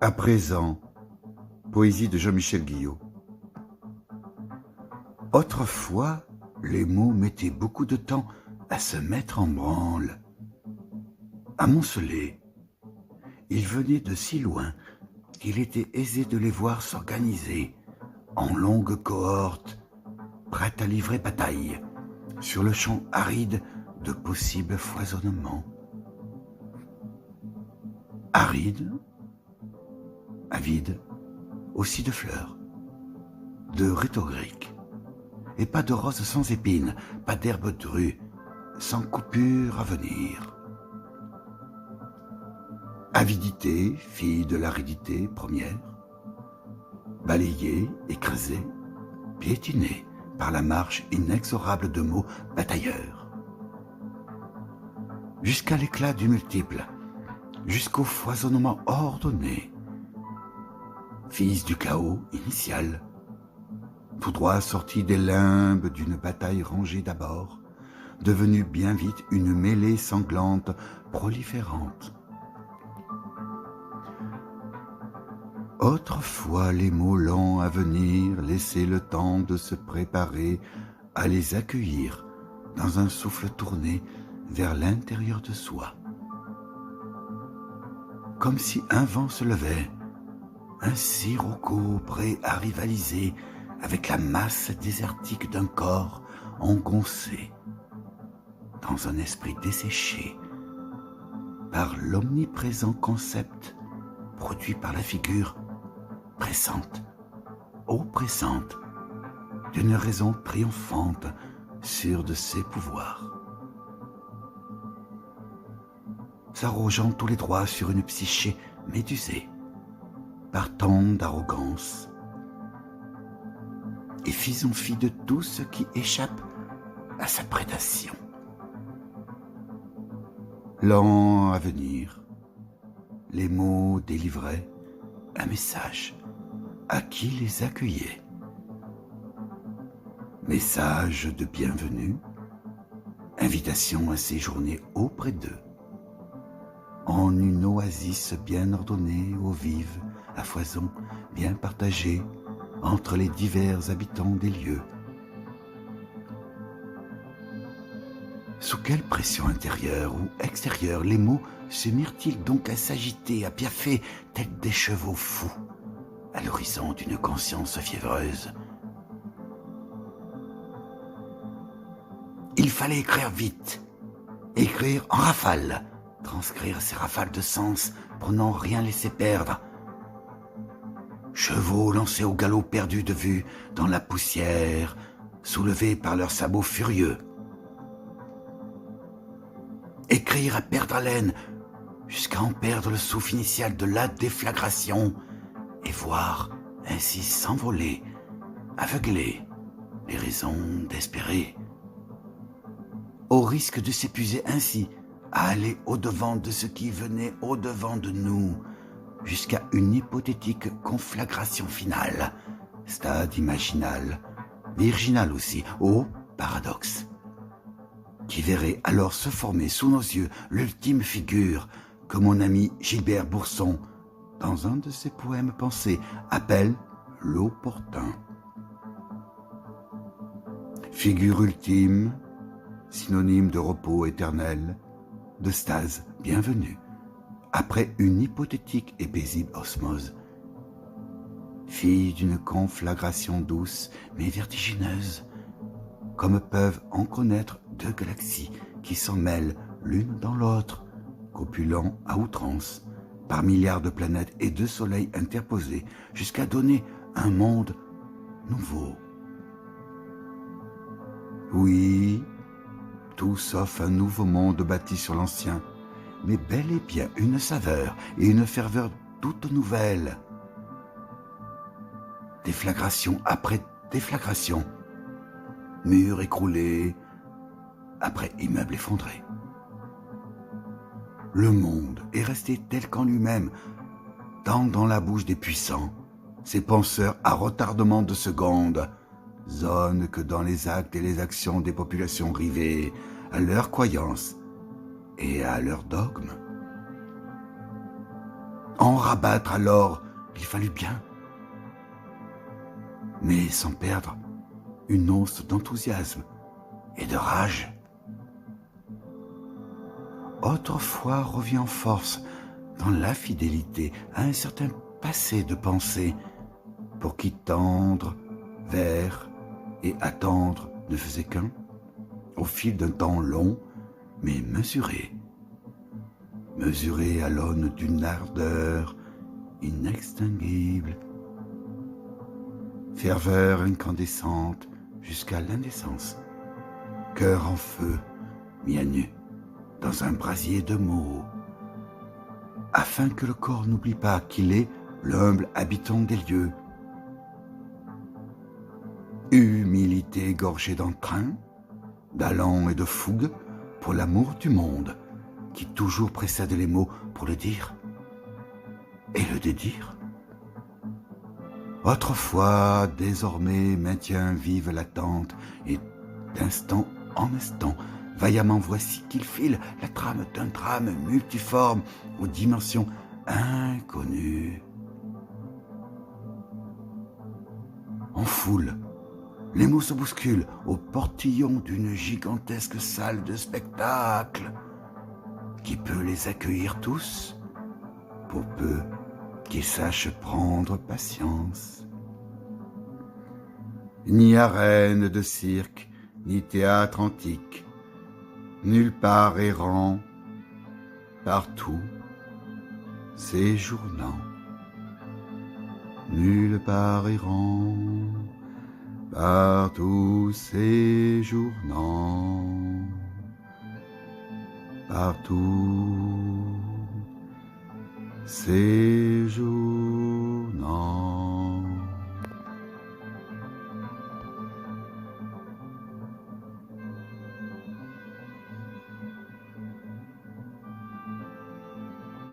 À présent, poésie de Jean-Michel Guillot. Autrefois, les mots mettaient beaucoup de temps à se mettre en branle. Amoncelés, ils venaient de si loin qu'il était aisé de les voir s'organiser en longues cohortes, prêtes à livrer bataille sur le champ aride de possibles foisonnements. Aride, avide, aussi de fleurs, de rhétorique, et pas de roses sans épines, pas d'herbe drue, sans coupure à venir. Avidité, fille de l'aridité première, balayée, écrasée, piétinée par la marche inexorable de mots batailleurs. Jusqu'à l'éclat du multiple, jusqu'au foisonnement ordonné, fils du chaos initial, tout droit sorti des limbes d'une bataille rangée d'abord, devenue bien vite une mêlée sanglante, proliférante. Autrefois, les mots lents à venir laissaient le temps de se préparer à les accueillir dans un souffle tourné vers l'intérieur de soi. Comme si un vent se levait, un sirocco prêt à rivaliser avec la masse désertique d'un corps engoncé dans un esprit desséché par l'omniprésent concept produit par la figure pressante, oppressante, d'une raison triomphante, sûre de ses pouvoirs. S'arrogeant tous les droits sur une psyché médusée, par tant d'arrogance, et faisant fi de tout ce qui échappe à sa prédation. Lent à venir, les mots délivraient un message à qui les accueillait. Message de bienvenue, invitation à séjourner auprès d'eux, en une oasis bien ordonnée, eau vive, à foison, bien partagée entre les divers habitants des lieux. Sous quelle pression intérieure ou extérieure les mots se mirent-ils donc à s'agiter, à piaffer, tels des chevaux fous, à l'horizon d'une conscience fiévreuse? Il fallait écrire vite, écrire en rafale, transcrire ces rafales de sens pour n'en rien laisser perdre. Chevaux lancés au galop perdus de vue dans la poussière, soulevés par leurs sabots furieux. Écrire à perdre haleine, jusqu'à en perdre le souffle initial de la déflagration, et voir ainsi s'envoler, aveugler les raisons d'espérer, au risque de s'épuiser ainsi, à aller au-devant de ce qui venait au-devant de nous, jusqu'à une hypothétique conflagration finale, stade imaginal, virginal aussi, ô paradoxe, qui verrait alors se former sous nos yeux l'ultime figure que mon ami Gilbert Bourson, dans un de ses poèmes pensés, appelle l'opportun. Figure ultime, synonyme de repos éternel, de stase bienvenue, après une hypothétique et paisible osmose. Fille d'une conflagration douce mais vertigineuse, comme peuvent en connaître deux galaxies qui s'en mêlent l'une dans l'autre, copulant à outrance, par milliards de planètes et de soleils interposés, jusqu'à donner un monde nouveau. Oui, tout sauf un nouveau monde bâti sur l'ancien, mais bel et bien une saveur et une ferveur toutes nouvelles. Déflagration après déflagration, murs écroulés après immeubles effondrés. Le monde est resté tel qu'en lui-même, tant dans la bouche des puissants, ces penseurs à retardement de seconde, zone que dans les actes et les actions des populations rivées à leurs croyances et à leurs dogmes. En rabattre alors, il fallut bien, mais sans perdre une once d'enthousiasme et de rage. Autrefois revient en force dans la fidélité à un certain passé de pensée, pour qui tendre vers et attendre ne faisait qu'un, au fil d'un temps long, mais mesuré à l'aune d'une ardeur inextinguible, ferveur incandescente jusqu'à l'indécence, cœur en feu, mis à nu dans un brasier de mots, afin que le corps n'oublie pas qu'il est l'humble habitant des lieux. Humilité gorgée d'entrain, d'allant et de fougue pour l'amour du monde, qui toujours précède les mots pour le dire et le dédire. Autrefois, désormais, maintient vive l'attente, et d'instant en instant, vaillamment voici qu'il file la trame d'un drame multiforme aux dimensions inconnues. En foule, les mots se bousculent au portillon d'une gigantesque salle de spectacle. Qui peut les accueillir tous, pour peu qu'ils sachent prendre patience. Ni arène de cirque, ni théâtre antique, nulle part errant, partout séjournant. Nulle part errant, partout séjournant. Partout séjournant.